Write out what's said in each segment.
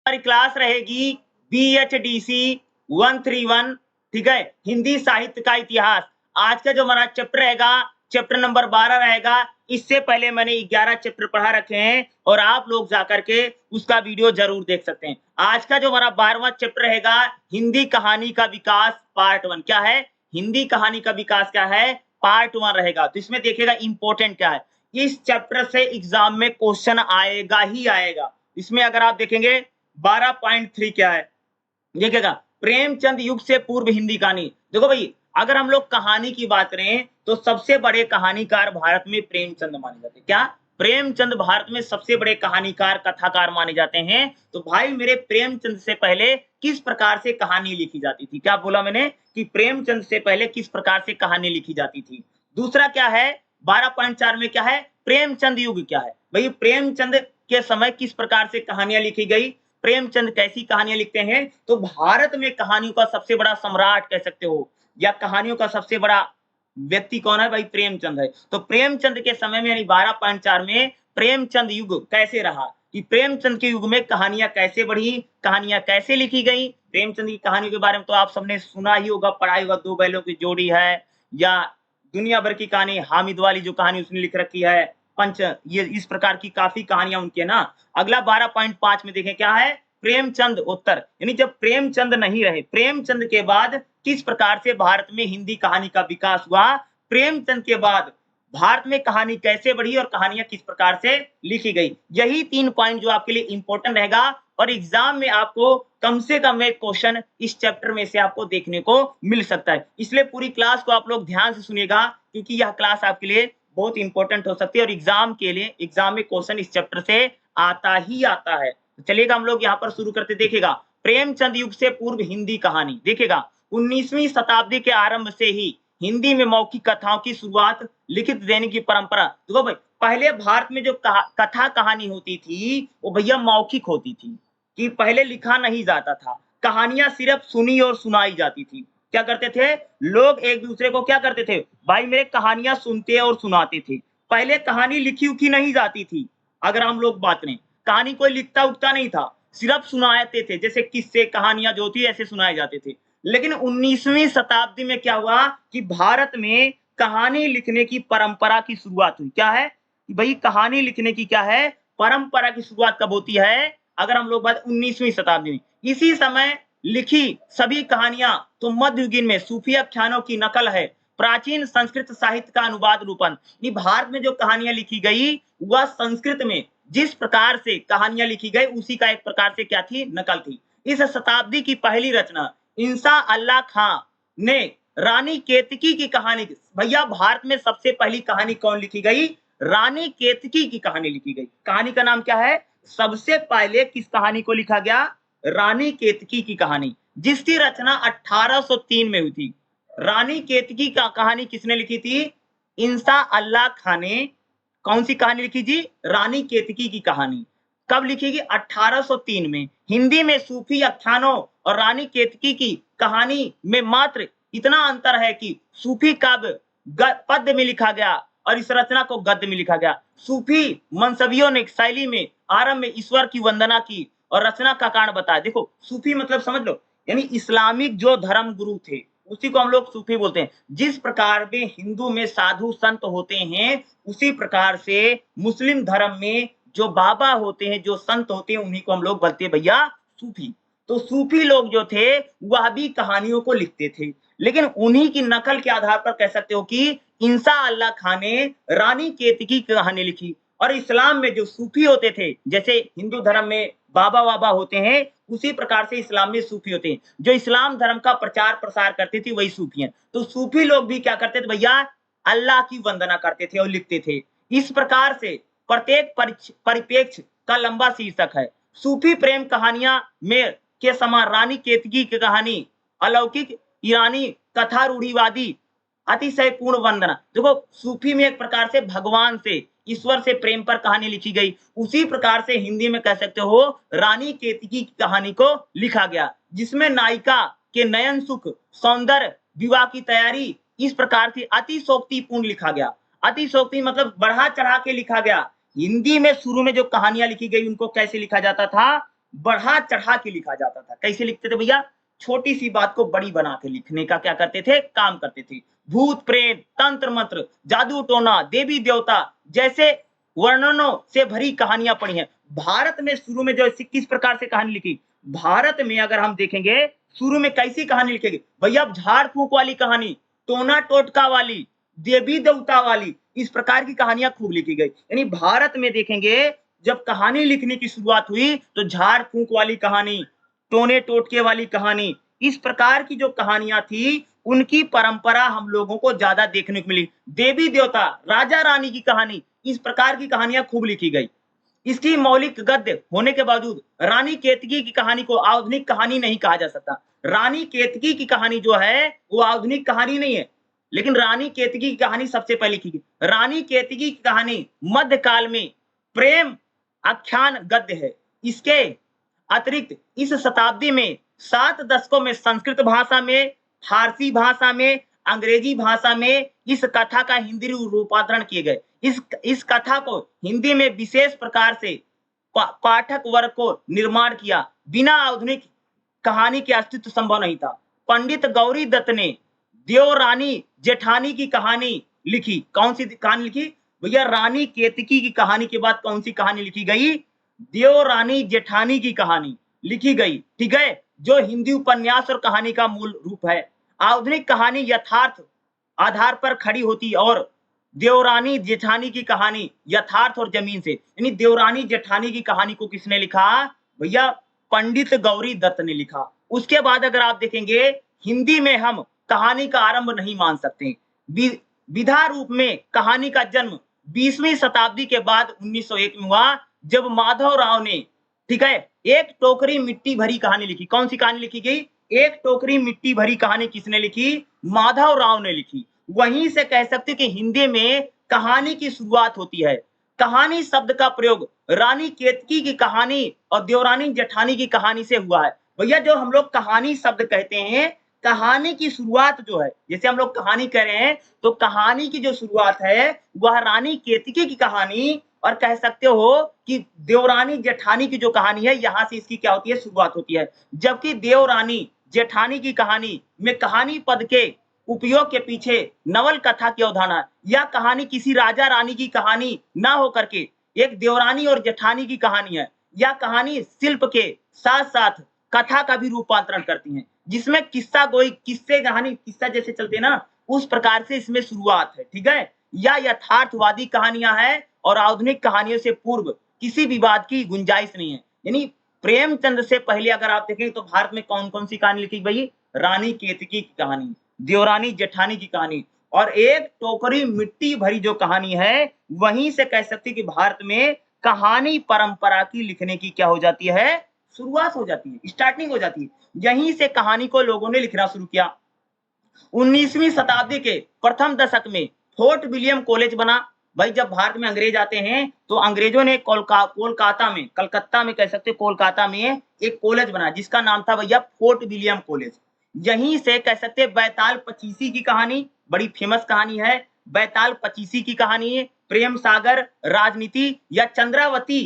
हमारी क्लास रहेगी BHDC 131, ठीक है, हिंदी साहित्य का इतिहास। आज का जो हमारा चैप्टर रहेगा, चैप्टर नंबर 12 रहेगा। इससे पहले मैंने 11 चैप्टर पढ़ा रखे हैं और आप लोग जाकर के उसका वीडियो जरूर देख सकते हैं। आज का जो हमारा 12वां चैप्टर रहेगा, हिंदी कहानी का विकास पार्ट 1। क्या है? हिंदी कहानी का विकास क्या है? पार्ट 1 रहेगा। तो इसमें देखिएगा इंपॉर्टेंट क्या है। इस चैप्टर से एग्जाम में क्वेश्चन आएगा ही आएगा। इसमें अगर आप देखेंगे 12.3 क्या है, देखिएगा प्रेमचंद युग से पूर्व हिंदी कहानी। देखो भाई, अगर हम लोग कहानी की बात करें तो सबसे बड़े कहानीकार भारत में प्रेमचंद माने जाते हैं। क्या? प्रेमचंद भारत में सबसे बड़े कहानीकार कथाकार माने जाते हैं। तो भाई मेरे, प्रेमचंद से पहले किस प्रकार से कहानी लिखी जाती थी? क्या बोला मैंने कि प्रेमचंद से पहले किस प्रकार से कहानी लिखी जाती थी। दूसरा क्या है, 12.4 में क्या है, प्रेमचंद युग क्या है। भाई प्रेमचंद के समय किस प्रकार से कहानियां लिखी गई, प्रेमचंद कैसी कहानियां लिखते हैं। तो भारत में कहानियों का सबसे बड़ा सम्राट कह सकते हो, या कहानियों का सबसे बड़ा व्यक्ति कौन है? भाई प्रेमचंद है। तो प्रेमचंद के समय में यानी 12.4 में प्रेमचंद युग कैसे रहा, कि प्रेमचंद के युग में कहानियां कैसे बढ़ी, कहानियां कैसे लिखी गई। प्रेमचंद की कहानी के बारे में तो आप सबने सुना ही होगा, पढ़ा होगा, दो बैलों की जोड़ी है, या दुनिया भर की कहानी, हामिद वाली जो कहानी उसने लिख रखी है, पंच, ये इस प्रकार की काफी कहानियां उनकी है ना। अगला 12.5 में देखें क्या है, प्रेमचंद उत्तर, यानी जब प्रेमचंद नहीं रहे, प्रेमचंद के बाद किस प्रकार से भारत में हिंदी कहानी का विकास हुआ, प्रेमचंद के बाद भारत में कहानी कैसे बढ़ी और कहानियां किस प्रकार से लिखी गई। यही 3 पॉइंट जो आपके लिए इंपॉर्टेंट रहेगा और एग्जाम में आपको कम से कम एक क्वेश्चन इस चैप्टर में से आपको देखने को मिल सकता है। इसलिए पूरी क्लास को आप लोग ध्यान से सुनिएगा, क्योंकि यह क्लास आपके लिए बहुत इंपॉर्टेंट हो सकती है और एग्जाम के लिए, एग्जाम में क्वेश्चन इस चैप्टर से आता ही आता है। चलिएगा हम लोग यहाँ पर शुरू करते। देखिएगा प्रेमचंद युग से पूर्व हिंदी कहानी। देखिएगा 19वीं शताब्दी के आरंभ से ही हिंदी में मौखिक कथाओं की शुरुआत, लिखित देने की परंपरा। देखो भाई, पहले भारत में जो कथा कहानी होती थी वो भैया मौखिक होती थी, कि पहले लिखा नहीं जाता था, कहानियां सिर्फ सुनी और सुनाई जाती थी। क्या करते थे लोग, एक दूसरे को क्या करते थे भाई मेरे, कहानियां सुनते और सुनाते थे। पहले कहानी लिखी उखी नहीं जाती थी। अगर हम लोग बात करें, कहानी कोई लिखता उखता नहीं था, सिर्फ सुनाते थे, जैसे किस्से कहानियां जो होती है ऐसे सुनाए जाते थे। लेकिन 19वीं शताब्दी में क्या हुआ कि भारत में कहानी लिखने की परंपरा की शुरुआत हुई। क्या है भाई, कहानी लिखने की क्या है, परंपरा की शुरुआत कब होती है? अगर हम लोग बात 19वीं शताब्दी में, इसी समय लिखी सभी कहानियां तो मध्ययुगीन में सूफी आख्यानों की नकल है, प्राचीन संस्कृत साहित्य का अनुवाद रूपन। भारत में जो कहानियां लिखी गई वह संस्कृत में जिस प्रकार से कहानियां लिखी गई उसी का एक प्रकार से क्या थी, नकल थी। इस शताब्दी की पहली रचना इंसा अल्लाह खां ने रानी केतकी की कहानी, भैया भारत में सबसे पहली कहानी कौन लिखी गई? रानी केतकी की कहानी लिखी गई। कहानी का नाम क्या है? सबसे पहले किस कहानी को लिखा गया? रानी केतकी की कहानी, जिसकी रचना 1803 में हुई थी। रानी केतकी का कहानी किसने लिखी थी? इंसा अल्लाह खां ने। कौन सी कहानी लिखी थी? रानी केतकी की कहानी। कब लिखी गई? 1803 में। हिंदी में सूफी आख्यानों और रानी केतकी की कहानी में मात्र इतना अंतर है कि सूफी काव्य पद्य में लिखा गया और इस रचना को गद्य में लिखा गया। सूफी मनसबियों ने शैली में आरंभ में ईश्वर की वंदना की और रचना का कारण बताया। देखो सूफी मतलब समझ लो, यानी इस्लामिक जो धर्म गुरु थे उसी को हम लोग सूफी बोलते हैं। जिस प्रकार में हिंदू में साधु संत होते हैं उसी प्रकार से मुस्लिम धर्म में जो बाबा होते हैं, जो संत होते हैं, उन्हीं को हम लोग बोलते हैं भैया सूफी। तो सूफी लोग जो थे वह भी कहानियों को लिखते थे, लेकिन उन्हीं की नकल के आधार पर कह सकते हो कि इंसा अल्लाह खां ने रानी केतकी की कहानी लिखी। और इस्लाम में जो सूफी होते थे, जैसे हिंदू धर्म में बाबा वाबा होते हैं उसी प्रकार से इस्लाम में सूफी होते हैं। जो इस्लाम धर्म का प्रचार प्रसार करते थे वही सूफी हैं। तो सूफी लोग भी क्या करते थे भैया? अल्लाह की वंदना करते थे और लिखते थे। इस प्रकार से प्रत्येक परिप्रेक्ष्य का लंबा शीर्षक है। सूफी प्रेम कहानियां में के समान रानी केतकी की कहानी अलौकिक ईरानी कथा रूढ़िवादी अतिशय पूर्ण वंदना। देखो सूफी में एक प्रकार से भगवान से, ईश्वर से प्रेम पर कहानी लिखी गई, उसी प्रकार से हिंदी में कह सकते हो रानी केतकी की कहानी को लिखा गया, जिसमें नायिका के नयन सुख, सौंदर्य, विवाह की तैयारी इस प्रकार से अतिशोक्तिपूर्ण लिखा गया। अतिशोक्ति मतलब बढ़ा चढ़ा के लिखा गया। हिंदी में शुरू में जो कहानियां लिखी गई उनको कैसे लिखा जाता था? बढ़ा चढ़ा के लिखा जाता था। कैसे लिखते थे भैया? छोटी सी बात को बड़ी बना के लिखने का क्या करते थे? काम करते थे। भूत प्रेत, तंत्र मंत्र, जादू टोना, देवी देवता जैसे वर्णनों से भरी कहानियां पढ़ी हैं। भारत में शुरू में जो किस प्रकार से कहानी लिखी? भारत में अगर हम देखेंगे शुरू में कैसी कहानी लिखेगी भैया? झाड़ फूक वाली कहानी, टोना टोटका वाली, देवी देवता वाली, इस प्रकार की कहानियां खूब लिखी गई। यानी भारत में देखेंगे जब कहानी लिखने की शुरुआत हुई तो झाड़ फूक वाली कहानी, टोने टोटके वाली कहानी, इस प्रकार की जो कहानियां थी उनकी परंपरा हम लोगों को ज्यादा देखने को मिली। देवी देवता, राजा रानी की कहानी, इस प्रकार की कहानियां खूब लिखी गई। इसकी मौलिक गद्य होने के बावजूद रानी केतकी की कहानी को आधुनिक कहानी नहीं कहा जा सकता। रानी केतकी की कहानी जो है वो आधुनिक कहानी नहीं है, लेकिन रानी केतकी की कहानी सबसे पहले लिखी गई। रानी केतकी की कहानी मध्यकाल में प्रेम आख्यान गद्य है। इसके अतिरिक्त इस शताब्दी में 7 दशकों में संस्कृत भाषा में, फारसी भाषा में, अंग्रेजी भाषा में इस कथा का हिंदी रूपांतरण किए गए। इस कथा को हिंदी में विशेष प्रकार से पाठक वर्ग को निर्माण किया। बिना आधुनिक कहानी के अस्तित्व संभव नहीं था। पंडित गौरी दत्त ने देवरानी जेठानी की कहानी लिखी। कौन सी कहानी लिखी भैया? रानी केतकी की कहानी के बाद कौन सी कहानी लिखी गई? देवरानी जेठानी की कहानी लिखी गई, ठीक है, जो हिंदी उपन्यास और कहानी का मूल रूप है। आधुनिक कहानी यथार्थ आधार पर खड़ी होती और देवरानी जेठानी की कहानी यथार्थ और जमीन से। यानी देवरानी जेठानी की कहानी को किसने लिखा भैया? पंडित गौरी दत्त ने लिखा। उसके बाद अगर आप देखेंगे हिंदी में हम कहानी का आरंभ नहीं मान सकते। विधा रूप में कहानी का जन्म 20वीं शताब्दी के बाद 1901 में हुआ, जब माधव राव ने, ठीक है, एक टोकरी मिट्टी भरी कहानी लिखी। कौन सी कहानी लिखी गई? एक टोकरी मिट्टी भरी कहानी किसने लिखी? माधव राव ने लिखी। वहीं से कह सकते कि हिंदी में कहानी की शुरुआत होती है। कहानी शब्द का प्रयोग रानी केतकी की कहानी और देवरानी जेठानी की कहानी से हुआ है। भैया जो हम लोग कहानी शब्द कहते हैं, कहानी की शुरुआत जो है, जैसे हम लोग कहानी कह रहे हैं तो कहानी की जो शुरुआत है वह रानी केतकी की कहानी और कह सकते हो कि देवरानी जेठानी की जो कहानी है यहां से इसकी क्या होती है? शुरुआत होती है। जबकि देवरानी जेठानी की कहानी में कहानी पद के उपयोग के पीछे नवल कथा की अवधारणा या कहानी किसी राजा रानी की कहानी ना होकर के एक देवरानी और जेठानी की कहानी है, या कहानी शिल्प के साथ साथ कथा का भी रूपांतरण करती है, जिसमें किस्सा गोई, किस्से कहानी, किस्सा जैसे चलते ना उस प्रकार से इसमें शुरुआत है, ठीक है। या यथार्थवादी कहानियां हैं और आधुनिक कहानियों से पूर्व किसी विवाद की गुंजाइश नहीं है। यानी प्रेमचंद से पहले अगर आप देखें तो भारत में कौन कौन सी कहानी लिखी गई? रानी केतकी की कहानी, देवरानी जेठानी की कहानी और एक टोकरी मिट्टी भरी जो कहानी है, वहीं से कह सकते कि भारत में कहानी परंपरा की लिखने की क्या हो जाती है? शुरुआत हो जाती है, स्टार्टिंग हो जाती है। यहीं से कहानी को लोगों ने लिखना शुरू किया। 19वीं शताब्दी के प्रथम दशक में फोर्ट विलियम कॉलेज बना। भाई जब भारत में अंग्रेज आते हैं तो अंग्रेजों ने कोलकाता में, कलकत्ता में कह सकते, कोलकाता में एक कॉलेज बना जिसका नाम था भैया फोर्ट विलियम कॉलेज। यहीं से कह सकते बैताल पचीसी की कहानी, बड़ी फेमस कहानी है, बैताल पचीसी की कहानी, प्रेम सागर, राजनीति या चंद्रावती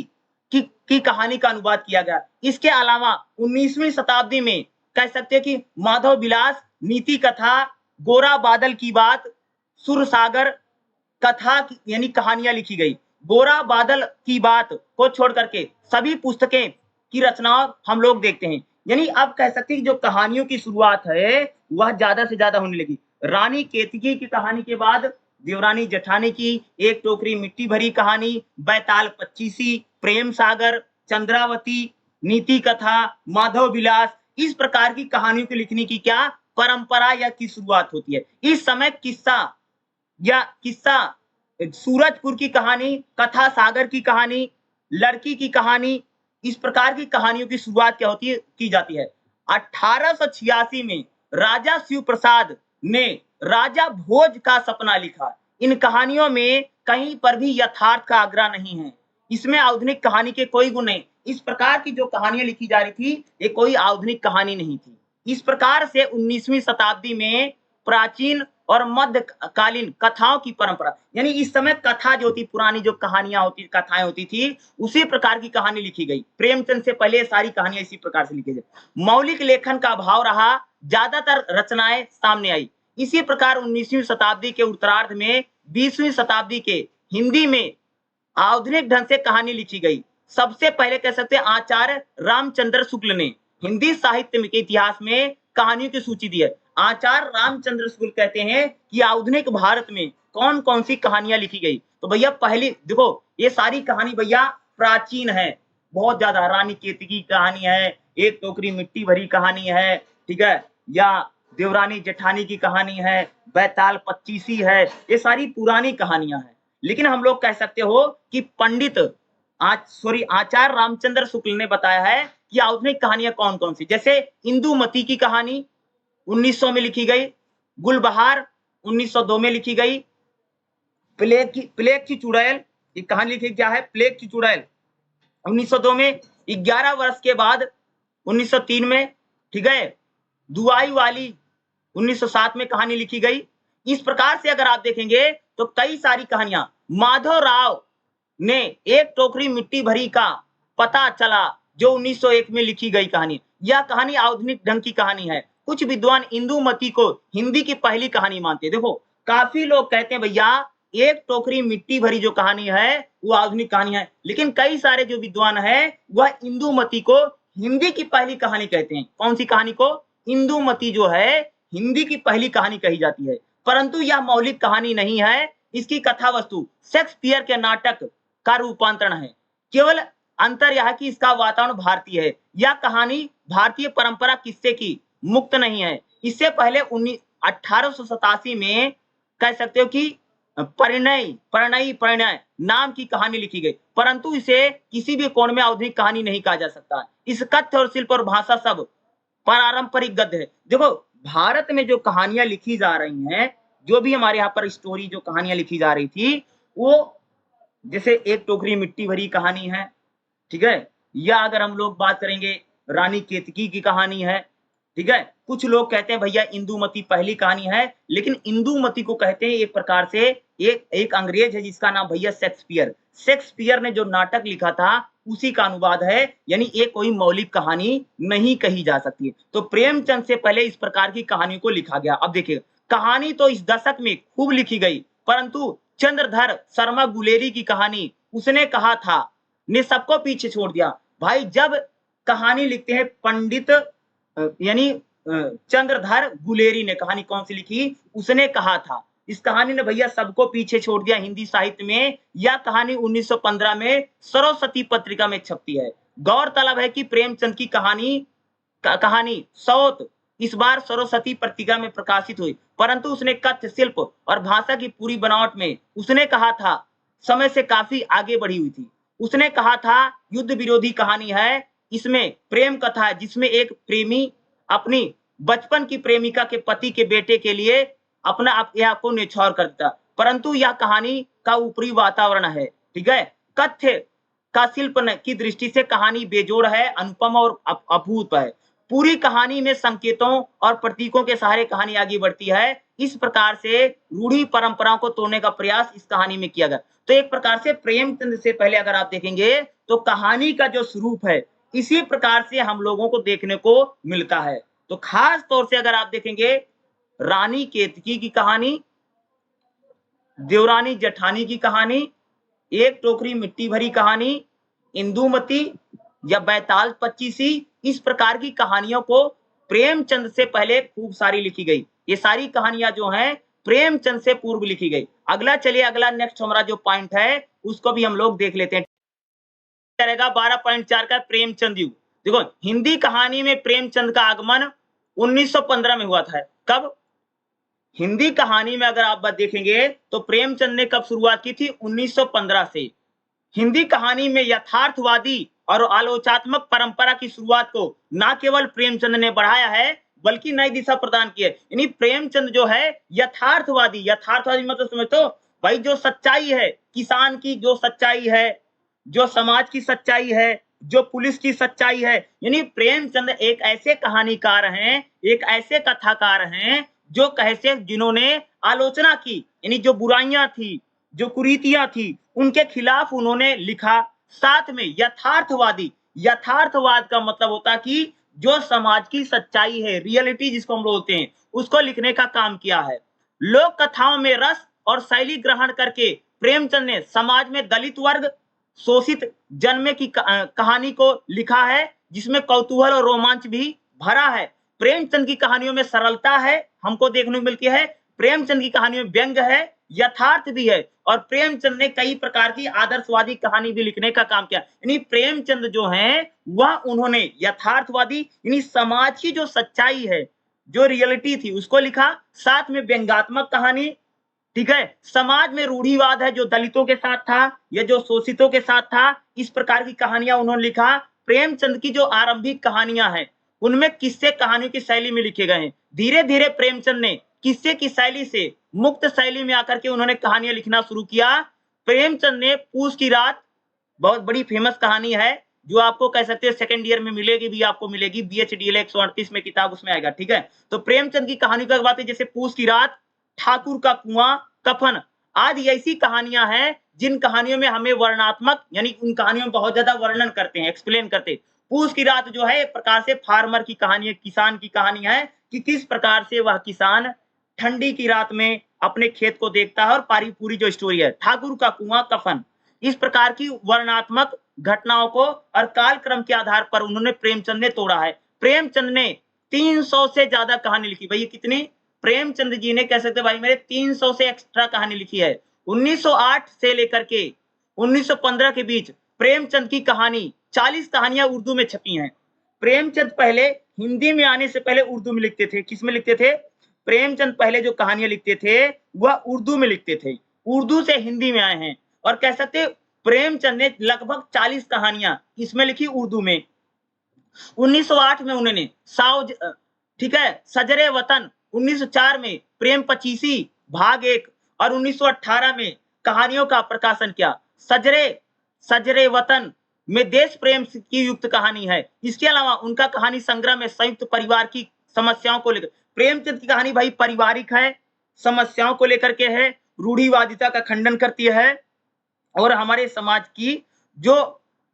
की कहानी का अनुवाद किया गया। इसके अलावा 19वीं शताब्दी में कह सकते कि माधव विलास, नीति कथा, गोरा बादल की बात, सुरसागर कथा यानी कहानियां लिखी गई। गोरा बादल की बात को छोड़ करके सभी पुस्तकें की रचना हम लोग देखते हैं। यानी अब कह सकते हैं कि जो कहानियों की शुरुआत है वह ज्यादा से ज्यादा होने लगी। रानी केतकी की कहानी के बाद देवरानी जेठानी की एक टोकरी मिट्टी भरी कहानी, बैताल पच्चीसी, प्रेम सागर, चंद्रावती, नीति कथा, माधव विलास, इस प्रकार की कहानियों को लिखने की क्या परंपरा या की शुरुआत होती है। इस समय किस्सा सूरजपुर की कहानी, कथा सागर की कहानी, लड़की की कहानी, इस प्रकार की कहानियों की शुरुआत क्या होती है? की जाती है। 1886 में राजा शिव प्रसाद ने राजा भोज का सपना लिखा। इन कहानियों में कहीं पर भी यथार्थ का आग्रह नहीं है, इसमें आधुनिक कहानी के कोई गुण नहीं। इस प्रकार की जो कहानियां लिखी जा रही थी ये कोई आधुनिक कहानी नहीं थी। इस प्रकार से 19वीं शताब्दी में प्राचीन और मध्यकालीन कथाओं की परंपरा, यानी इस समय कथा जो थी, पुरानी जो कहानियां होती, कथाएं होती थी, उसी प्रकार की कहानी लिखी गई। प्रेमचंद से पहले सारी कहानियां इसी प्रकार से लिखी गई। मौलिक लेखन का अभाव रहा, ज्यादातर रचनाएं सामने आई। इसी प्रकार 19वीं शताब्दी के उत्तरार्ध में 20वीं शताब्दी के हिंदी में आधुनिक ढंग से कहानी लिखी गई। सबसे पहले कह सकते हैं आचार्य रामचंद्र शुक्ल ने हिंदी साहित्य के इतिहास में कहानियों की सूची दी है। आचार्य रामचंद्र शुक्ल कहते हैं कि आधुनिक भारत में कौन कौन सी कहानियां लिखी गई। तो भैया पहली देखो, ये सारी कहानी भैया प्राचीन है, बहुत ज्यादा। रानी केतकी की कहानी है, एक टोकरी मिट्टी भरी कहानी है, ठीक है, या देवरानी जेठानी की कहानी है, बैताल पच्चीसी है, ये सारी पुरानी कहानियां हैं। लेकिन हम लोग कह सकते हो कि आचार्य रामचंद्र शुक्ल ने बताया है कि आधुनिक कहानियां कौन कौन सी, जैसे इंदुमती की कहानी 1900 में लिखी गई, गुलबहार 1902 में लिखी गई, प्लेग की चुड़ैल, ये कहानी लिखी क्या है, प्लेग की चुड़ैल 1902 में। 11 वर्ष के बाद 1903 में, ठीक है, दुआई वाली 1907 में कहानी लिखी गई। इस प्रकार से अगर आप देखेंगे तो कई सारी कहानियां, माधवराव ने एक टोकरी मिट्टी भरी का पता चला जो 1901 में लिखी गई कहानी, यह कहानी आधुनिक ढंग की कहानी है। कुछ विद्वान इंदुमती को हिंदी की पहली कहानी मानते हैं। देखो काफी लोग कहते हैं भैया एक टोकरी मिट्टी भरी जो कहानी है वो आधुनिक कहानी है, लेकिन कई सारे जो विद्वान है वह इंदुमती को हिंदी की पहली कहानी कहते हैं। कौन सी कहानी को? इंदुमती जो है हिंदी की पहली कहानी कही जाती है, परंतु यह मौलिक कहानी नहीं है। इसकी कथा वस्तु शेक्सपियर के नाटक का रूपांतरण है। केवल अंतर यह है कि इसका वातावरण भारतीय है। यह कहानी भारतीय परंपरा किस्से की मुक्त नहीं है। इससे पहले 1887 में कह सकते हो कि परिणय नाम की कहानी लिखी गई, परंतु इसे किसी भी कोण में आधुनिक कहानी नहीं कहा जा सकता। इस कथ्य और शिल्प और भाषा सब पारंपरिक गद्य है। देखो भारत में जो कहानियां लिखी जा रही हैं, जो भी हमारे यहाँ पर स्टोरी जो कहानियां लिखी जा रही थी, वो जैसे एक टोकरी मिट्टी भरी कहानी है, ठीक है, या अगर हम लोग बात करेंगे रानी केतकी की कहानी है, ठीक है। कुछ लोग कहते हैं भैया इंदुमती पहली कहानी है, लेकिन इंदुमती को कहते हैं एक प्रकार से एक अंग्रेज है जिसका नाम भैया शेक्सपियर ने जो नाटक लिखा था उसी का अनुवाद है, यानी ये कोई मौलिक कहानी नहीं कही जा सकती। तो प्रेमचंद से पहले इस प्रकार की कहानियों को लिखा गया। अब देखिए कहानी तो इस दशक में खूब लिखी गई, परंतु चंद्रधर शर्मा गुलेरी की कहानी उसने कहा था ने सबको पीछे छोड़ दिया। भाई जब कहानी लिखते हैं पंडित यानी चंद्रधर गुलेरी ने कहानी कौन सी लिखी, उसने कहा था। इस कहानी ने भैया सबको पीछे छोड़ दिया हिंदी साहित्य में। यह कहानी 1915 में सरस्वती पत्रिका में छपती है। गौरतलब है कि प्रेमचंद की कहानी सौत इस बार सरस्वती पत्रिका में प्रकाशित हुई, परंतु उसने कथ्य शिल्प और भाषा की पूरी बनावट में उसने कहा था समय से काफी आगे बढ़ी हुई थी। उसने कहा था युद्ध विरोधी कहानी है, इसमें प्रेम कथा है जिसमें एक प्रेमी अपनी बचपन की प्रेमिका के पति के बेटे के लिए अपना आप को न्यौछावर कर देता, परंतु यह कहानी का ऊपरी वातावरण है, ठीक है। कथ्य का शिल्प की दृष्टि से कहानी बेजोड़ है, अनुपम और अभूत है। पूरी कहानी में संकेतों और प्रतीकों के सहारे कहानी आगे बढ़ती है। इस प्रकार से रूढ़ी परंपराओं को तोड़ने का प्रयास इस कहानी में किया गया। तो एक प्रकार से प्रेमचंद से पहले अगर आप देखेंगे तो कहानी का जो स्वरूप है इसी प्रकार से हम लोगों को देखने को मिलता है। तो खास तौर से अगर आप देखेंगे रानी केतकी की कहानी, देवरानी जेठानी की कहानी, एक टोकरी मिट्टी भरी कहानी, इंदुमती या बैताल पच्चीसी, इस प्रकार की कहानियों को प्रेमचंद से पहले खूब सारी लिखी गई। ये सारी कहानियां जो हैं प्रेमचंद से पूर्व लिखी गई। अगला चलिए, अगला नेक्स्ट हमारा जो पॉइंट है उसको भी हम लोग देख लेते हैं। 12.4 का प्रेमचंद युग। देखो हिंदी कहानी में प्रेमचंद का आगमन 1915 में हुआ था। कब? हिंदी कहानी में अगर आप बात देखेंगे तो प्रेमचंद ने कब शुरुआत की थी? 1915 से। हिंदी कहानी में यथार्थवादी और आलोचनात्मक परंपरा की शुरुआत को न केवल प्रेमचंद ने बढ़ाया है बल्कि नई दिशा प्रदान की है। यानी प्रेमचंद जो है यथार्थवादी मतलब समझो भाई, जो सच्चाई है, किसान की जो सच्चाई है, जो समाज की सच्चाई है, जो पुलिस की सच्चाई है, यानी प्रेमचंद एक ऐसे कहानीकार हैं, एक ऐसे कथाकार हैं जो कैसे जिन्होंने आलोचना की, यानी जो बुराइयां थी, जो कुरीतियां थी, उनके खिलाफ उन्होंने लिखा। साथ में यथार्थवादी, यथार्थवाद का मतलब होता कि जो समाज की सच्चाई है, रियलिटी जिसको हम बोलते हैं, उसको लिखने का काम किया है। लोक कथाओं में रस और शैली ग्रहण करके प्रेमचंद ने समाज में दलित वर्ग, शोषित जन्मे की कहानी को लिखा है, जिसमें कौतूहल और रोमांच भी भरा है। प्रेमचंद की कहानियों में सरलता है, हमको देखने को मिलती है। प्रेमचंद की कहानियों में व्यंग है, यथार्थ भी है, और प्रेमचंद ने कई प्रकार की आदर्शवादी कहानी भी लिखने का काम किया। यानी प्रेमचंद जो हैं, वह उन्होंने यथार्थवादी, यानी समाज की जो सच्चाई है, जो रियलिटी थी, उसको लिखा। साथ में व्यंग्यात्मक कहानी, ठीक है, समाज में रूढ़िवाद है जो दलितों के साथ था या जो शोषितों के साथ था, इस प्रकार की कहानियां उन्होंने लिखा। प्रेमचंद की जो आरंभिक कहानियां हैं, उनमें किस्से कहानियों की शैली में लिखे गए हैं। धीरे धीरे प्रेमचंद ने किस्से की शैली से मुक्त शैली में आकर के उन्होंने कहानियां लिखना शुरू किया। प्रेमचंद ने पूस की रात, बहुत बड़ी फेमस कहानी है, जो आपको कह सकते हैं सेकंड ईयर में मिलेगी भी, आपको मिलेगी BHDL 138 में किताब उसमें आएगा, ठीक है। तो प्रेमचंद की कहानी का बात है, जैसे पूस की रात, ठाकुर का कुआं, कफन आदि ऐसी कहानियां हैं जिन कहानियों में हमें वर्णात्मक, यानी उन कहानियों में बहुत ज्यादा वर्णन करते हैं, एक्सप्लेन करते हैं। पूस की रात जो है एक प्रकार से फार्मर की कहानी है, किसान की कहानी है कि किस प्रकार से वह किसान ठंडी की रात में अपने खेत को देखता है, और पूरी जो स्टोरी है। ठाकुर का कुआं, कफन, इस प्रकार की वर्णात्मक घटनाओं को और कालक्रम के आधार पर उन्होंने प्रेमचंद ने तोड़ा है। प्रेमचंद ने 300 से ज्यादा कहानी लिखी। भैया कितनी? प्रेमचंद जी ने, कह सकते भाई मेरे, 300 से एक्स्ट्रा कहानी लिखी है। 1908 से लेकर के 1915 के बीच प्रेमचंद की कहानी 40 कहानियां उर्दू में छपी हैं। प्रेमचंद पहले हिंदी में आने से पहले उर्दू में लिखते थे। किस में लिखते थे? प्रेमचंद पहले जो कहानियां लिखते थे वह उर्दू में लिखते थे, उर्दू से हिंदी में आए हैं। और कह सकते प्रेमचंद ने लगभग 40 कहानियां इसमें लिखी उर्दू में। 1908 में उन्होंने साउज, ठीक है, सजरे वतन, 1904 में प्रेम पचीसी भाग 1, और 1918 में कहानियों का प्रकाशन किया। सजरे वतन में देश प्रेम की युक्त कहानी है। इसके अलावा उनका कहानी संग्रह में संयुक्त परिवार की समस्याओं को लेकर, प्रेमचंद की कहानी भाई पारिवारिक है, समस्याओं को लेकर के है, रूढ़िवादिता का खंडन करती है, और हमारे समाज की जो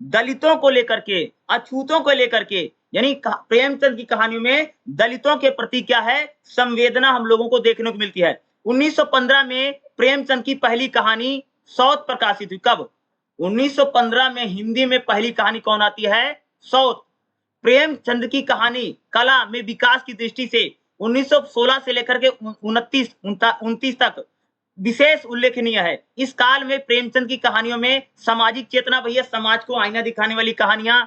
दलितों को लेकर के, अछूतों को लेकर के, यानी प्रेमचंद की कहानियों में दलितों के प्रति क्या है, संवेदना हम लोगों को देखने को मिलती है। 1915 में प्रेमचंद की पहली कहानी सौत प्रकाशित हुई। कब? 1915 में हिंदी में पहली कहानी कौन आती है? सौत। प्रेमचंद की कहानी कला में विकास की दृष्टि से 1916 से लेकर के 29 तक विशेष उल्लेखनीय है। इस काल में प्रेमचंद की कहानियों में सामाजिक चेतना, भैया समाज को आईना दिखाने वाली कहानियां,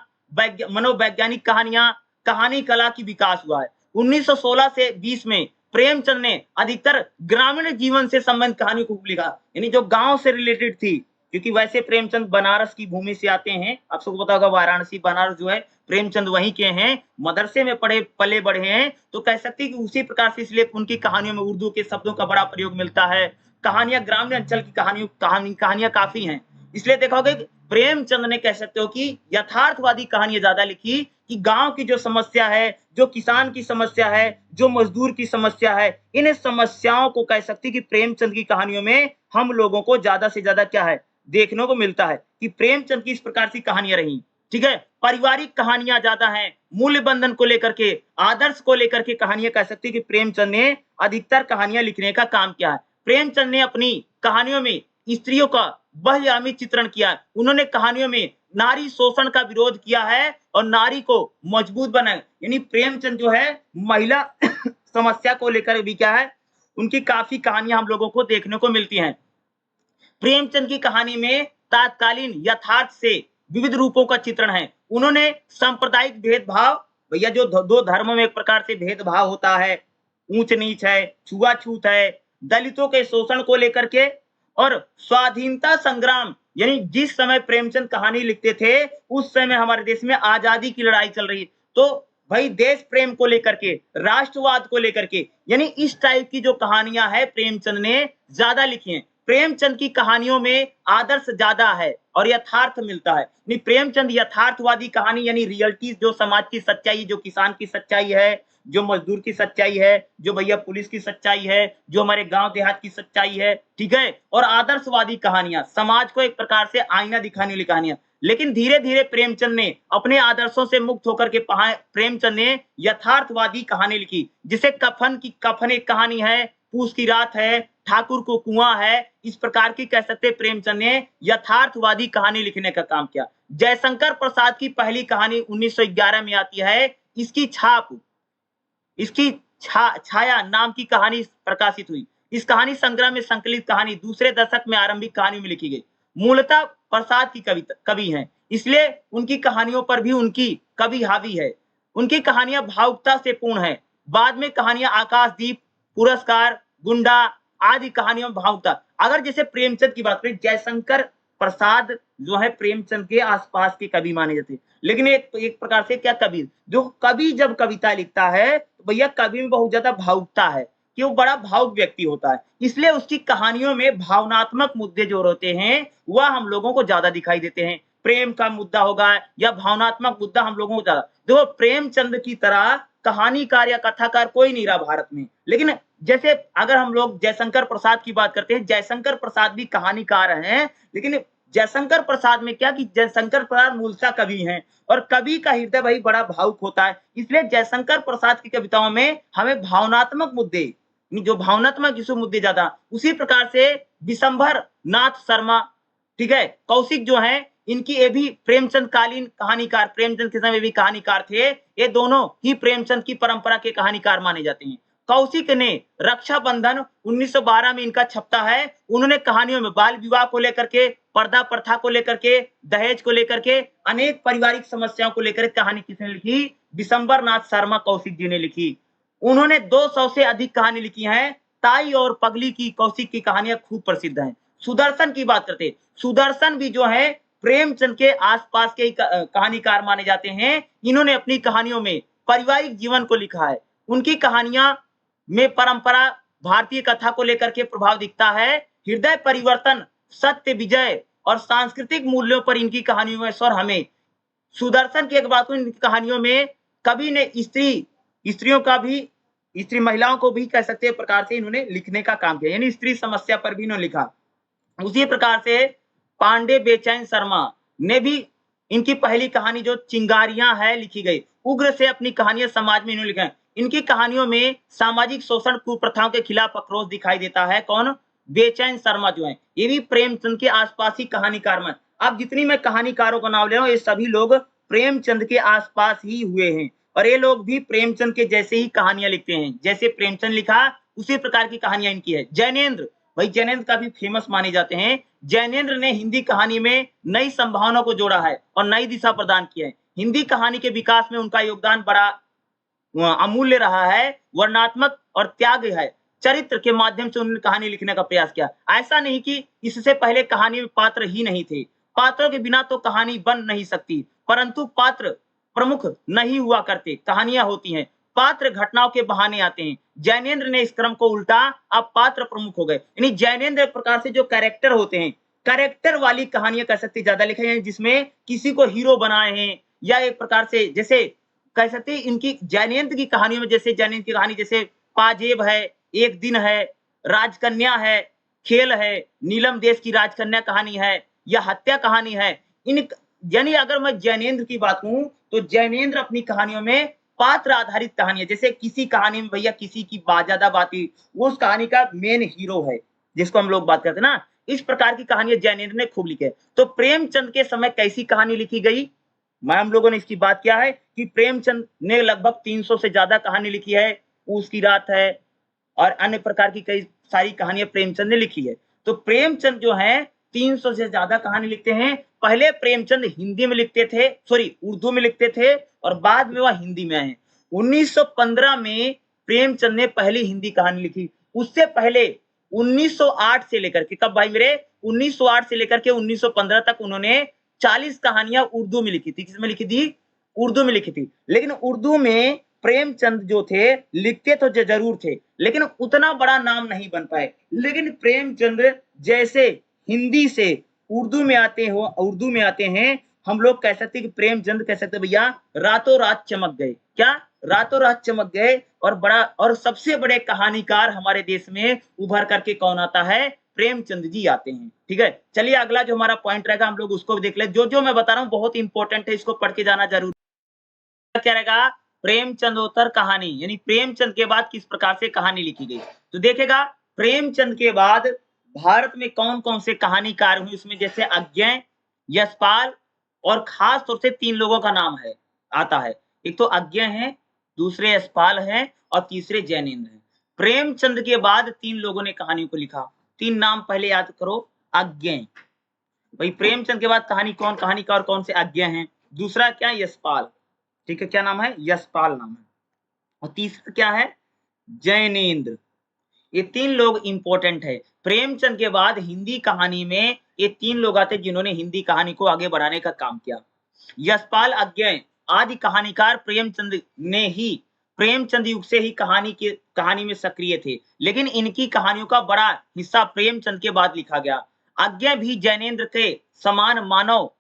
मनोवैज्ञानिक कहानियां, कहानी कला की विकास हुआ है। 1916 से 20 में प्रेमचंद ने अधिकतर ग्रामीण जीवन से संबंधित कहानी को लिखा, यानी जो गांव से रिलेटेड थी, क्योंकि वैसे प्रेमचंद बनारस की भूमि से आते हैं। आप सबको पता होगा वाराणसी, बनारस जो है प्रेमचंद वहीं के हैं, मदरसे में पले बढ़े हैं, तो कह सकते हैं कि उसी प्रकार से, इसलिए उनकी कहानियों में उर्दू के शब्दों का बड़ा प्रयोग मिलता है। कहानियां ग्रामीण अंचल की कहानियां काफी हैं, इसलिए देखोगे प्रेमचंद ने, कह सकते हो कि यथार्थवादी कहानियां ज्यादा लिखी, कि गांव की जो समस्या है, जो किसान की समस्या है, जो मजदूर की समस्या है, इन समस्याओं को कह सकती कि प्रेमचंद की कहानियों में हम लोगों को ज्यादा से ज्यादा क्या है, देखने को मिलता है कि प्रेमचंद की इस प्रकार की कहानियां रही। ठीक है, पारिवारिक कहानियां ज्यादा हैं, मूल्य बंधन को लेकर के, आदर्श को लेकर के कहानियां, कह सकती कि प्रेमचंद ने अधिकतर कहानियां लिखने का काम किया है। प्रेमचंद ने अपनी कहानियों में स्त्रियों का बहुआयामी चित्रण किया। उन्होंने कहानियों में नारी शोषण का विरोध किया है और नारी को मजबूत बनाया। यानी प्रेमचंद जो है महिला समस्या को लेकर भी क्या है, उनकी काफी कहानियां हम लोगों को देखने को मिलती हैं। प्रेमचंद की कहानी में तात्कालीन यथार्थ से विविध रूपों का चित्रण है। उन्होंने सांप्रदायिक भेदभाव, भैया जो दो धर्मों में एक प्रकार से भेदभाव होता है, ऊंच नीच है, छुआछूत है, दलितों के शोषण को लेकर के, और स्वाधीनता संग्राम, यानी जिस समय प्रेमचंद कहानी लिखते थे उस समय हमारे देश में आजादी की लड़ाई चल रही, तो भाई देश प्रेम को लेकर के, राष्ट्रवाद को लेकर के, यानी इस टाइप की जो कहानियां है प्रेमचंद ने ज्यादा लिखी हैं। प्रेमचंद की कहानियों में आदर्श ज्यादा है और यथार्थ मिलता है। नहीं, प्रेमचंद यथार्थवादी कहानी यानी रियलिटी, जो समाज की सच्चाई, जो किसान की सच्चाई है, जो मजदूर की सच्चाई है, जो भैया पुलिस की सच्चाई है, जो हमारे गांव देहात की सच्चाई है, ठीक है, और आदर्शवादी कहानियां, समाज को एक प्रकार से आईना दिखाने वाली कहानियां। लेकिन धीरे धीरे प्रेमचंद ने अपने आदर्शों से मुक्त होकर के प्रेमचंद ने यथार्थवादी कहानी लिखी, जिसे कफन एक कहानी है, पूस की रात है, ठाकुर को कुआं है। इस प्रकार की कह सकते प्रेमचंद ने यथार्थवादी कहानी लिखने का काम किया। जयशंकर प्रसाद की पहली कहानी 1911 में आती है। इसकी छाया नाम की कहानी प्रकाशित हुई। इस कहानी संग्रह में संकलित कहानी दूसरे दशक में आरंभिक कहानी में लिखी गई। मूलतः प्रसाद की कवि हैं, इसलिए उनकी कहानियों पर भी उनकी कवि हावी है। उनकी कहानियां भावुकता से पूर्ण है। बाद में कहानियां आकाशदीप, पुरस्कार, गुंडा आदि कहानियों में भावुकता। अगर जैसे प्रेमचंद की बात करें, जयशंकर प्रसाद जो है प्रेमचंद के आसपास के कवि माने जाते हैं। लेकिन एक प्रकार से क्या कवि, जो कवि जब कविता लिखता है तो भैया कवि में बहुत ज्यादा भावुकता है कि वो बड़ा भावुक व्यक्ति होता है, इसलिए उसकी कहानियों में भावनात्मक मुद्दे जो होते हैं वह हम लोगों को ज्यादा दिखाई देते हैं। प्रेम का मुद्दा होगा या भावनात्मक मुद्दा हम लोगों को ज्यादा। देखो प्रेमचंद की तरह कहानीकार या कथाकार कोई नहीं रहा भारत में। लेकिन जैसे अगर हम लोग जयशंकर प्रसाद की बात करते हैं, जयशंकर प्रसाद भी कहानीकार हैं, लेकिन जयशंकर प्रसाद में क्या कि जयशंकर प्रसाद मूलतः कवि हैं और कवि का हृदय भाई बड़ा भावुक होता है। इसलिए जयशंकर प्रसाद की कविताओं में हमें भावनात्मक मुद्दे, जो भावनात्मक इशू मुद्दे ज्यादा। उसी प्रकार से विशंभर नाथ शर्मा, ठीक है, कौशिक जो है, इनकी ये भी प्रेमचंद कालीन कहानीकार, प्रेमचंद के समय भी कहानीकार थे। ये दोनों ही प्रेमचंद की परंपरा के कहानीकार माने जाते हैं। कौशिक ने रक्षाबंधन 1912 में इनका छपता है। उन्होंने कहानियों में बाल विवाह को लेकर के, पर्दा प्रथा को लेकर के, दहेज को लेकर के, अनेक पारिवारिक समस्याओं को लेकर कहानी किसने लिखी? विशंभर नाथ शर्मा कौशिक जी ने लिखी। उन्होंने 200 से अधिक कहानी लिखी हैं। ताई और पगली की कौशिक की कहानियां खूब प्रसिद्ध हैं। सुदर्शन की बात करते हैं, सुदर्शन भी जो है प्रेमचंद के आसपास के कहानीकार माने जाते हैं। इन्होंने अपनी कहानियों में पारिवारिक जीवन को लिखा है। उनकी कहानियां में परंपरा, भारतीय कथा को लेकर के प्रभाव दिखता है। हृदय परिवर्तन, सत्य विजय और सांस्कृतिक मूल्यों पर इनकी कहानियों में स्वर हमें। सुदर्शन की एक बात, इनकी कहानियों में कवि ने स्त्रियों का भी, स्त्री महिलाओं को भी कह सकते हैं प्रकार से इन्होंने लिखने का काम किया, यानी स्त्री समस्या पर भी इन्होंने लिखा। उसी प्रकार से पांडे बेचैन शर्मा ने भी इनकी पहली कहानी जो चिंगारियां है लिखी गई। उग्र से अपनी कहानियां समाज में इन्होंने लिखा। इनकी कहानियों में सामाजिक शोषण, कुप्रथाओं के खिलाफ आक्रोश दिखाई देता है। कौन? बेचैन शर्मा जो है, ये भी प्रेमचंद के आसपास ही कहानीकार में। अब जितनी मैं कहानीकारों का नाम ले रहा हूं, ये सभी लोग प्रेमचंद के आसपास ही हुए हैं और ये लोग भी प्रेमचंद के जैसे ही कहानियां लिखते हैं। जैसे प्रेमचंद लिखा उसी प्रकार की कहानियां इनकी है। जैनेन्द्र, भाई जैनेन्द्र काफी फेमस माने जाते हैं। जैनेन्द्र ने हिंदी कहानी में नई संभावनाओं को जोड़ा है और नई दिशा प्रदान की है। हिंदी कहानी के विकास में उनका योगदान बड़ा अमूल्य रहा है। वर्णनात्मक और त्याग है, चरित्र के माध्यम से उन्होंने कहानी लिखने का प्रयास किया। ऐसा नहीं कि इससे पहले कहानी में पात्र ही नहीं थे। पात्रों के बिना तो कहानी बन नहीं सकती, परंतु पात्र प्रमुख नहीं हुआ करते, कहानियां होती हैं। पात्र घटनाओं के बहाने आते हैं। जैनेन्द्र ने इस क्रम को उल्टा, अब पात्र प्रमुख हो गए। यानी जैनेन्द्र एक प्रकार से जो कैरेक्टर होते हैं, कैरेक्टर वाली कहानियां कह सकते ज्यादा लिखे हैं, जिसमें किसी को हीरो बनाए हैं या एक प्रकार से जैसे कह सकते हैं इनकी जैनेन्द्र की कहानियों में, जैसे जैनेन्द्र की कहानी जैसे पाजेब है, एक दिन है, राजकन्या है, खेल है, नीलम देश की राजकन्या कहानी है या हत्या कहानी है। इन यानी अगर मैं जैनेन्द्र की बात कहूं तो जैनेन्द्र अपनी कहानियों में पात्र आधारित कहानी है। जैसे किसी कहानी में भैया किसी की ज्यादा बात हुई, वो उस कहानी का मेन हीरो है जिसको हम लोग बात करते हैं ना। इस प्रकार की कहानियां जैनेन्द्र ने खूब लिखी है। तो प्रेमचंद के समय कैसी कहानी लिखी गई, हम लोगों ने इसकी बात किया है कि प्रेमचंद ने लगभग 300 से ज्यादा कहानी लिखी है। पूस की रात है और अन्य प्रकार की कई सारी कहानियां प्रेमचंद ने लिखी है। तो प्रेमचंद जो है 300 से ज्यादा कहानी लिखते हैं। पहले प्रेमचंद हिंदी में लिखते थे, उर्दू में लिखते थे और बाद में वह हिंदी में आए। 1915 में प्रेमचंद ने पहली हिंदी कहानी लिखी। उससे पहले 1908 से लेकर के, कब भाई मेरे, 1908 से लेकर के 1915 तक उन्होंने 40 कहानियां उर्दू में लिखी थी। किसमें लिखी थी? उर्दू में लिखी थी। लेकिन उर्दू में प्रेमचंद जो थे लिखते तो जरूर थे, लेकिन उतना बड़ा नाम नहीं बन पाए। लेकिन प्रेमचंद जैसे हिंदी से उर्दू में आते हैं, हम लोग कह सकते हैं कि प्रेमचंद कह सकते हैं भैया रातों रात चमक गए। क्या? रातों रात चमक गए। और सबसे बड़े कहानीकार हमारे देश में उभर करके कौन आता है? प्रेमचंद जी आते हैं। ठीक है, चलिए अगला जो हमारा पॉइंट रहेगा हम लोग उसको भी देख ले। जो मैं बता रहा हूँ बहुत इंपॉर्टेंट है, इसको पढ़ के जाना जरूरी। क्या रहेगा? प्रेमचंदोत्तर कहानी, यानी प्रेमचंद के बाद किस प्रकार से कहानी लिखी गई। तो देखेगा प्रेमचंद के बाद भारत में कौन कौन से कहानीकार हुए, उसमें जैसे अज्ञेय, यशपाल और खास तौर से 3 लोगों का नाम है आता है। एक तो अज्ञेय है, दूसरे यशपाल है और तीसरे जैनेन्द्र है। प्रेमचंद के बाद 3 लोगों ने कहानियों को लिखा। 3 नाम पहले याद करो। अज्ञेय, भाई प्रेमचंद के बाद कहानीकार कौन से? अज्ञेय हैं। दूसरा क्या? यशपाल। ठीक है, क्या नाम है? यशपाल नाम है। और तीसरा क्या है? जैनेन्द्र। ये 3 लोग इंपॉर्टेंट है। प्रेमचंद के बाद हिंदी कहानी में ये 3 लोग आते जिन्होंने हिंदी कहानी को आगे बढ़ाने का काम किया। यशपाल, अज्ञेय आदि कहानीकार प्रेमचंद युग से ही कहानी में सक्रिय थे, लेकिन इनकी कहानियों का बड़ा हिस्सा प्रेमचंद के बाद लिखा गया। अज्ञेय भी जैनेन्द्र के समान मानव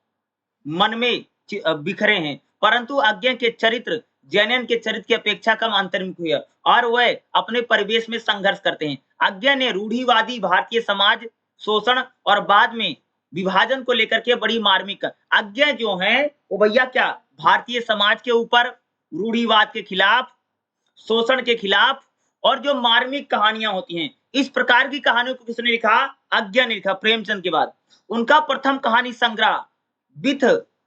मन में बिखरे हैं, परंतु अज्ञेय के चरित्र जैनेन्द्र के चरित्र की अपेक्षा कम अंतर्मुख हुए और वह अपने परिवेश में संघर्ष करते हैं। अज्ञेय ने रूढ़िवादी भारतीय समाज शोषण और बाद में विभाजन को लेकर के बड़ी मार्मिक। अज्ञेय जो है वो भैया क्या? भारतीय समाज के ऊपर रूढ़िवाद के खिलाफ, शोषण के खिलाफ और जो मार्मिक कहानियां होती हैं, इस प्रकार की कहानियों को किसने लिखा? अज्ञेय ने लिखा प्रेमचंद के बाद। उनका प्रथम कहानी संग्रह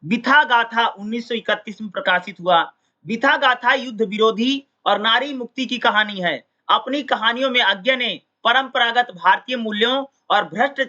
बिथा गाथा 1931 में प्रकाशित हुआ। बिथा गाथा युद्ध विरोधी और नारी मुक्ति की कहानी है। अपनी कहानियों में अज्ञेय ने परंपरागत भारतीय मूल्यों और भ्रष्ट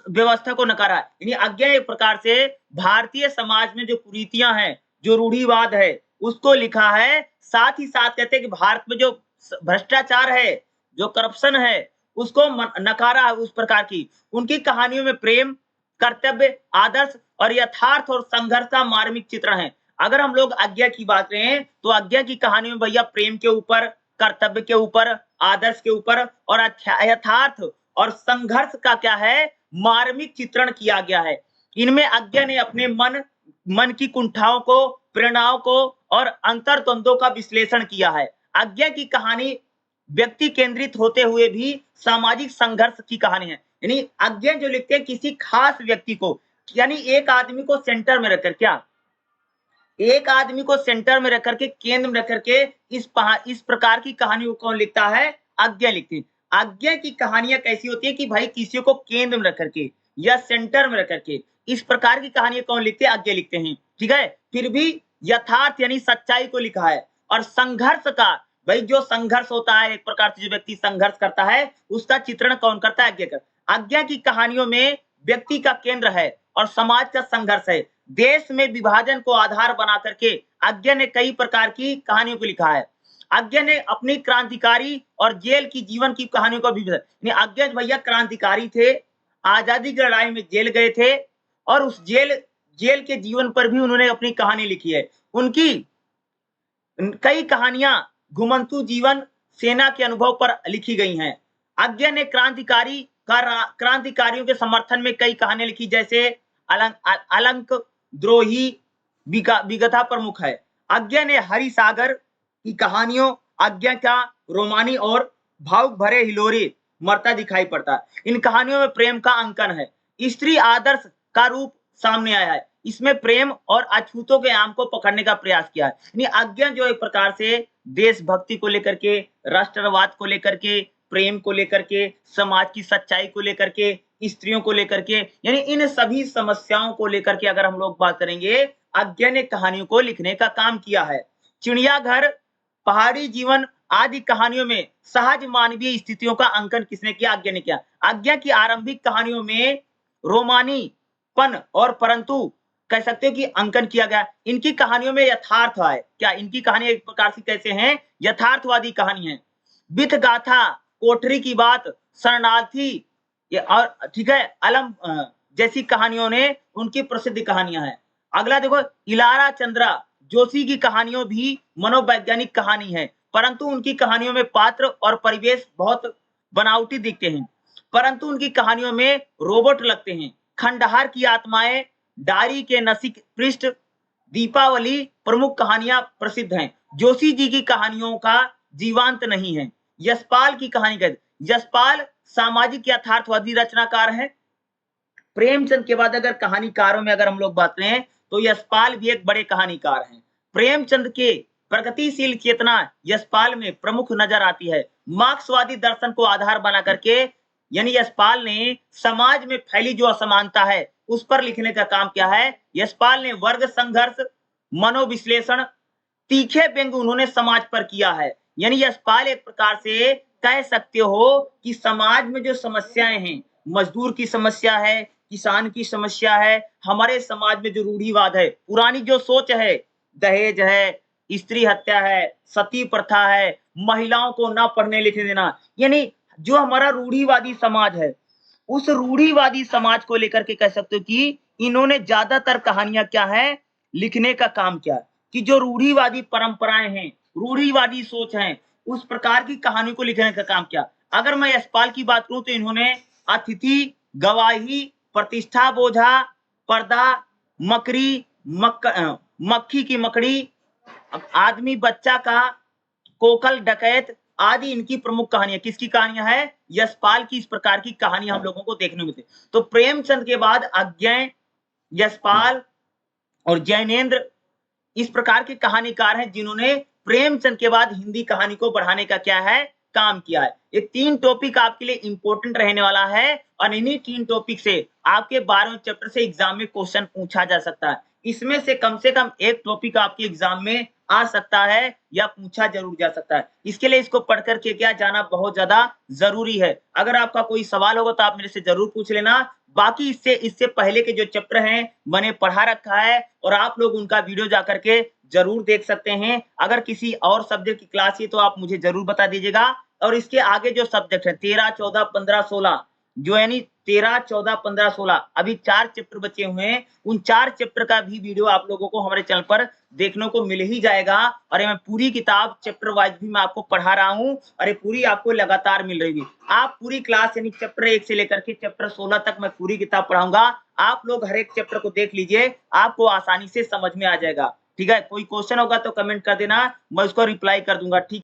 व्यवस्था को नकारा। यानी अज्ञेय एक प्रकार से भारतीय समाज में जो कुरीतियां हैं, जो रूढ़िवाद है, उसको लिखा है। साथ ही साथ कहते हैं कि भारत में जो भ्रष्टाचार है, जो करप्शन है, उसको नकारा है। उस प्रकार की उनकी कहानियों में प्रेम, कर्तव्य, आदर्श और यथार्थ और संघर्ष का मार्मिक चित्रण है। अगर हम लोग अज्ञेय की बात करें तो अज्ञेय की कहानी में भैया प्रेम के ऊपर, कर्तव्य के ऊपर, आदर्श के ऊपर और यथार्थ और संघर्ष का क्या है? मार्मिक चित्रण किया गया है। इनमें अज्ञेय ने अपने मन की कुंठाओं को, प्रेरणाओं को और अंतर्द्वंदों का विश्लेषण किया है। अज्ञेय की कहानी व्यक्ति केंद्रित होते हुए भी सामाजिक संघर्ष की कहानी है। यानी अज्ञेय जो लिखते हैं किसी खास व्यक्ति को, यानी एक आदमी को सेंटर में रखकर, क्या एक आदमी को सेंटर में रख करके, केंद्र में रख करके इस प्रकार की कहानियों को कौन लिखता है? अज्ञेय लिखते हैं। अज्ञेय की कहानियां कैसी होती है कि भाई किसी को केंद्र में रख करके या सेंटर में रख करके इस प्रकार की कहानियां कौन लिखते हैं? अज्ञेय लिखते हैं। ठीक है, फिर भी यथार्थ यानी सच्चाई को लिखा है। और संघर्ष का, भाई जो संघर्ष होता है, एक प्रकार से जो व्यक्ति संघर्ष करता है उसका चित्रण कौन करता है? अज्ञेय। अज्ञेय की कहानियों में व्यक्ति का केंद्र है और समाज का संघर्ष है। देश में विभाजन को आधार बना करके अज्ञेय ने कई प्रकार की कहानियों को लिखा है। अज्ञेय ने अपनी क्रांतिकारी और जेल की जीवन की कहानियों को भी, अज्ञेय भैया क्रांतिकारी थे, आजादी की लड़ाई में जेल गए थे और उस जेल के जीवन पर भी उन्होंने अपनी कहानी लिखी है। उनकी कई कहानियां घुमंतु जीवन, सेना के अनुभव पर लिखी गई हैं। अज्ञेय ने क्रांतिकारियों के समर्थन में कई कहानियां लिखी, जैसे अलंक द्रोही विगथा प्रमुख है। अज्ञेय ने हरिसागर की कहानियों, अज्ञेय का रोमानी और भावुक भरे हिलोरे मरता दिखाई पड़ता है। इन कहानियों में प्रेम का अंकन है। स्त्री आदर्श का रूप सामने आया है। इसमें प्रेम और अछूतों के आम को पकड़ने का प्रयास किया है। यानी अज्ञेय जो एक प्रकार से देशभक्ति को लेकर के, राष्ट्रवाद को लेकर के, प्रेम को लेकर के, समाज की सच्चाई को लेकर के, स्त्रियों को लेकर के, यानी इन सभी समस्याओं को लेकर के अगर हम लोग बात करेंगे, अज्ञेय ने कहानियों को लिखने का काम किया है। चिड़ियाघर, पहाड़ी जीवन आदि कहानियों में सहज मानवीय स्थितियों का अंकन किसने किया? अज्ञेय ने किया। अज्ञेय की आरंभिक कहानियों में रोमानीपन और परंतु कह सकते हो कि अंकन किया गया। इनकी कहानियों में यथार्थ है। क्या इनकी कहानी एक प्रकार से कैसे हैं? यथार्थवादी कहानी है। बिथ गाथा, कोठरी की बात, शरणार्थी और ठीक है, अलम जैसी कहानियों ने उनकी प्रसिद्ध कहानियां हैं। अगला देखो, इलारा चंद्रा जोशी की कहानियों भी मनोवैज्ञानिक कहानी है, परंतु उनकी कहानियों में पात्र और परिवेश बहुत बनावटी दिखते हैं, परंतु उनकी कहानियों में रोबोट लगते हैं। खंडहार की आत्माएं, डायरी के नसिक पृष्ठ, दीपावली प्रमुख कहानियां प्रसिद्ध हैं। जोशी जी की कहानियों का जीवांत नहीं है। यशपाल की कहानी कहते, यशपाल सामाजिक यथार्थवादी रचनाकार है। प्रेमचंद के बाद अगर कहानीकारों में अगर हम लोग बात करें तो यशपाल भी एक बड़े कहानीकार हैं। प्रेमचंद के प्रगतिशील चेतना यशपाल में प्रमुख नजर आती है। मार्क्सवादी दर्शन को आधार बना करके यानी यशपाल ने समाज में फैली जो असमानता है उस पर लिखने का काम किया है। यशपाल ने वर्ग संघर्ष, मनोविश्लेषण, तीखे व्यंग उन्होंने समाज पर किया है। यानी यशपाल एक प्रकार से कह सकते हो कि समाज में जो समस्याएं हैं, मजदूर की समस्या है, किसान की समस्या है, हमारे समाज में जो रूढ़िवाद है, पुरानी जो सोच है, दहेज है, स्त्री हत्या है, सती प्रथा है, महिलाओं को ना पढ़ने लिखने देना, यानी जो हमारा रूढ़िवादी समाज है, उस रूढ़िवादी समाज को लेकर के कह सकते हो कि इन्होंने ज्यादातर कहानियां क्या है लिखने का काम किया कि जो रूढ़िवादी परंपराएं हैं, रूढ़िवादी सोच है, उस प्रकार की कहानी को लिखने का काम किया। अगर मैं यशपाल की बात करूं तो इन्होंने अतिथि, गवाही, प्रतिष्ठा बोझा, पर्दा, मकड़ी, मक्खी की मकड़ी, आदमी बच्चा का, कोकल डकैत आदि इनकी प्रमुख कहानियां, किसकी कहानियां है? यशपाल की। इस प्रकार की कहानियां हम लोगों को देखने मिलती। तो प्रेमचंद के बाद अज्ञेय, यशपाल और जैनेन्द्र इस प्रकार के कहानीकार हैं जिन्होंने प्रेमचंद के बाद हिंदी कहानी को बढ़ाने का क्या है काम किया है। ये 3 टॉपिक आपके लिए इंपॉर्टेंट रहने वाला है और इन्हीं 3 टॉपिक से आपके 12वें चैप्टर से एग्जाम में क्वेश्चन पूछा जा सकता है। इसमें से कम एक टॉपिक आपके एग्जाम में आ सकता है या पूछा जरूर जा सकता है। इसके लिए इसको पढ़ करके क्या जाना बहुत ज्यादा जरूरी है। अगर आपका कोई सवाल होगा तो आप मेरे से जरूर पूछ लेना। बाकी इससे पहले के जो चैप्टर हैं मैंने पढ़ा रखा है और आप लोग उनका वीडियो जाकर के जरूर देख सकते हैं। अगर किसी और सब्जेक्ट की क्लास है तो आप मुझे जरूर बता दीजिएगा। और इसके आगे जो सब्जेक्ट है 13, 14, 15, 16 जो यानी 13, 14, 15, 16 अभी 4 चैप्टर बचे हुए हैं। उन 4 चैप्टर का भी वीडियो आप लोगों को हमारे चैनल पर देखने को मिल ही जाएगा। और मैं पूरी किताब चैप्टर वाइज भी मैं आपको पढ़ा रहा हूं और ये पूरी आपको लगातार मिल रही है। आप पूरी क्लास यानी चैप्टर 1 से लेकर के चैप्टर 16 तक मैं पूरी किताब पढ़ाऊंगा। आप लोग हर एक चैप्टर को देख लीजिए, आपको आसानी से समझ में आ जाएगा। ठीक है, कोई क्वेश्चन होगा तो कमेंट कर देना, मैं उसको रिप्लाई कर दूंगा। ठीक